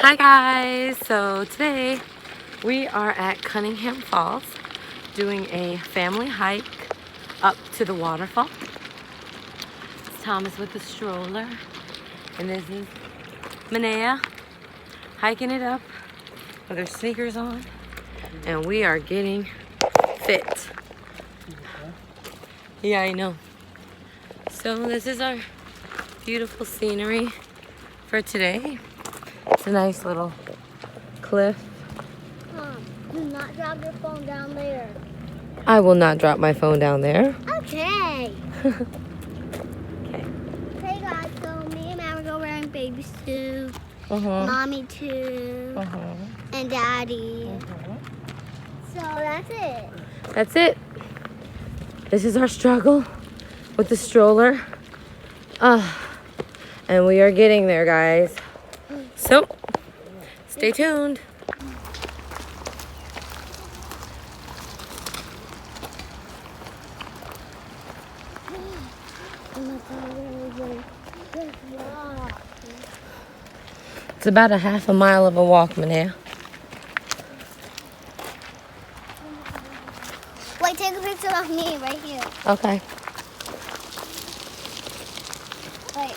Hi guys, so today we are at Cunningham Falls doing a family hike up to the waterfall. It's Thomas with the stroller and this is Manea hiking it up with her sneakers on, and we are getting fit. Yeah, I know. So this is our beautiful scenery for today. It's a nice little cliff. Do not drop your phone down there. I will not drop my phone down there. Okay. Okay. Hey guys, so me and Mama are wearing baby suits. Mommy too. And Daddy. So that's it. That's it. This is our struggle with the stroller. And we are getting there, guys. So, stay tuned. It's about a half a mile of a walk, Manea. Wait, take a picture of me right here. Okay. Wait.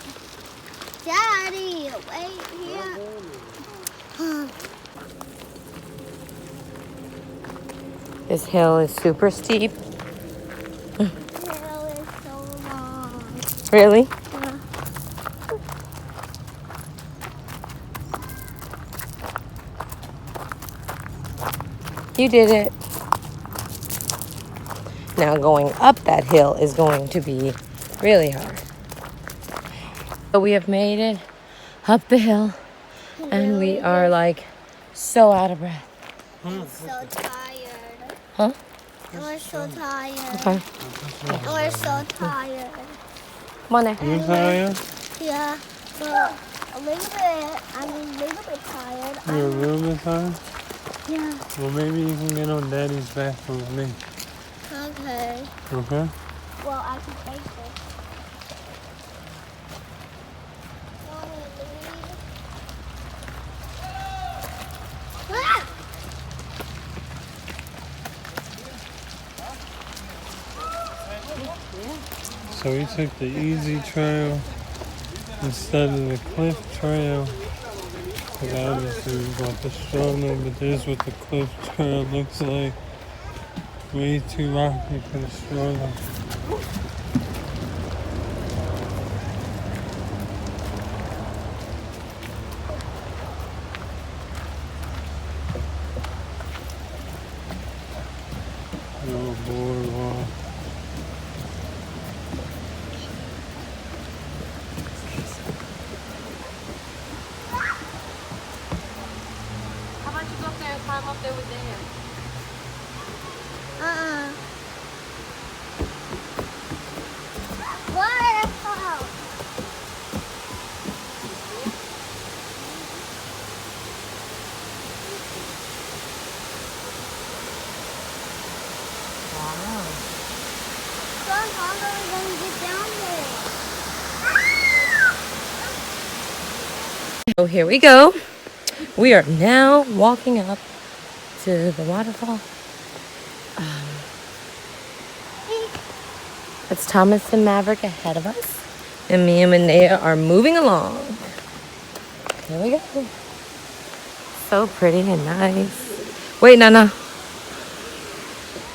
Daddy, wait here. This hill is super steep. The hill is so long. Really? Yeah. You did it. Now going up that hill is going to be really hard. So we have made it up the hill and we are like so out of breath. I'm so tired. Huh? And we're so tired. Okay. And we're so tired. Come on now. You tired? Yeah. Well, a little bit. I'm a little bit tired. You're a little bit tired? Yeah. Well, maybe you can get on Daddy's back with me. Okay. Okay? Well, I can take this. Want me to lead? Ah! So we took the easy trail instead of the cliff trail. Because obviously we bought the stroller, but this is what the cliff trail looks like. Way too rocky for the stroller. No boardwalk. How about you go up there and climb up there with Dan? Waterfall. So how are we going to get down there? So here we go. We are now walking up to the waterfall. It's Thomas and Maverick ahead of us, and me and Manea are moving along. Here we go. So pretty and nice. Wait, Nana.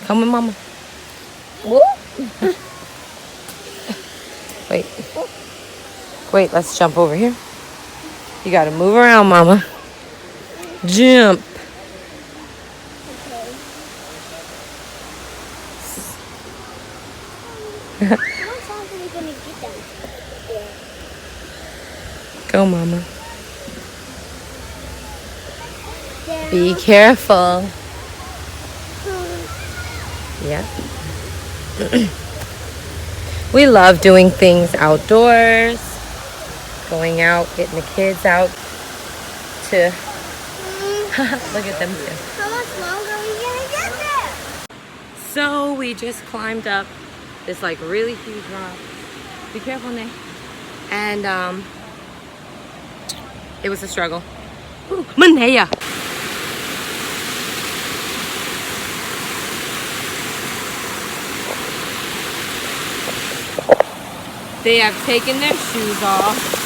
Come with Mama. Wait. Wait, let's jump over here. You gotta move around, Mama. Jump. How far are we going to get down? Go, Mama. Be careful. Yeah. We love doing things outdoors. Going out, getting the kids out to look at them too. How much longer are we going to get there? So we just climbed up this like really huge rock. Be careful, Nate. And it was a struggle. Ooh, Manea. They have taken their shoes off.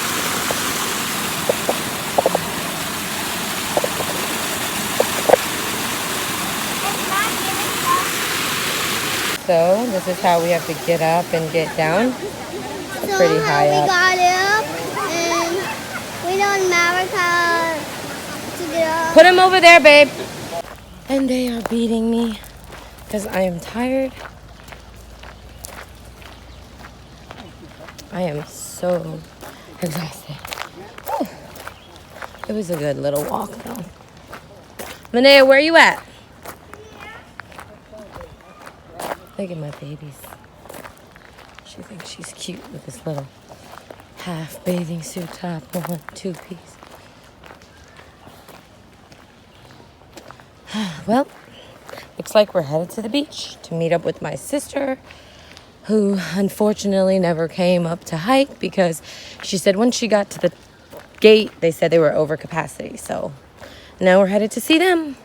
So this is how we have to get up and get down. So Pretty high we up. got up and we don't America to get up. Put him over there, babe. And they are beating me because I am tired. I am so exhausted. Whew. It was a good little walk though. Manea, where are you at? Look at my babies. She thinks she's cute with this little half bathing suit top on, 2-piece. Well, looks like we're headed to the beach to meet up with my sister, who unfortunately never came up to hike because she said once she got to the gate, they said they were over capacity. So now we're headed to see them.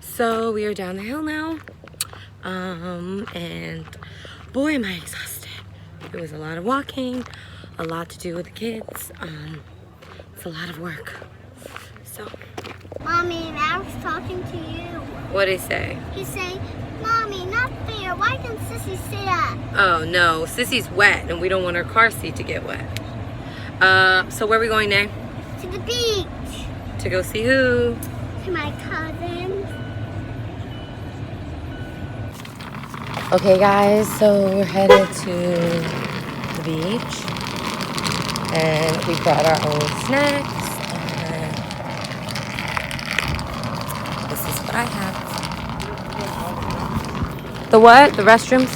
So we are down the hill now. And boy, am I exhausted. It was a lot of walking, a lot to do with the kids. It's a lot of work. So. Mommy, Max talking to you. What'd he say? He's saying, Mommy, not fair. Why can Sissy say that? Oh no, Sissy's wet and we don't want her car seat to get wet. So where are we going now? To the beach. To go see who? To my cousin. Okay guys, so we're headed to the beach and we brought our own snacks and this is what I have. The what? The restrooms?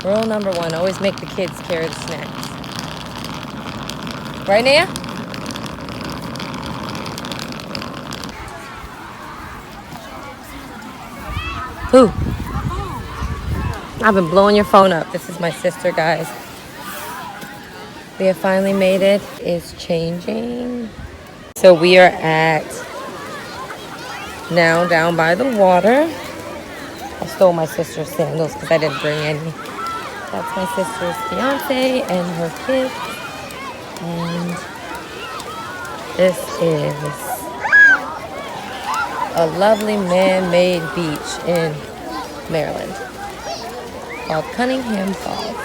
Rule number 1, always make the kids carry the snacks. Right, Nia? Who? I've been blowing your phone up. This is my sister, guys. We have finally made it. It's changing. So we are at now down by the water. I stole my sister's sandals because I didn't bring any. That's my sister's fiance and her kids. And this is a lovely man-made beach in Maryland called Cunningham Falls.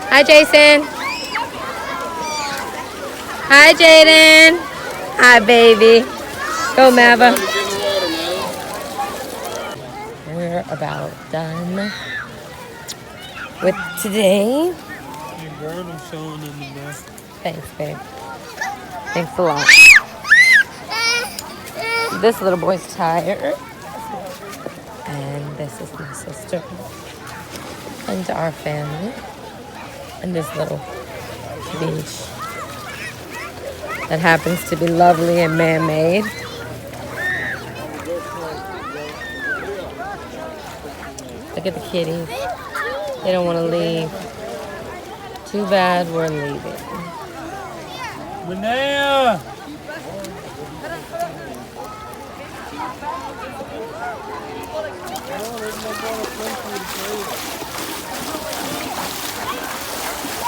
Hi, Jason. Hi, Jaden. Hi, baby. Go, Mava. We're about done with today. Your bird is showing in the back. Thanks, babe. Thanks a lot. This little boy's tired. And this is my sister. And our family. And this little beach that happens to be lovely and man-made. Look at the kitties. They don't want to leave. Too bad we're leaving. Manea!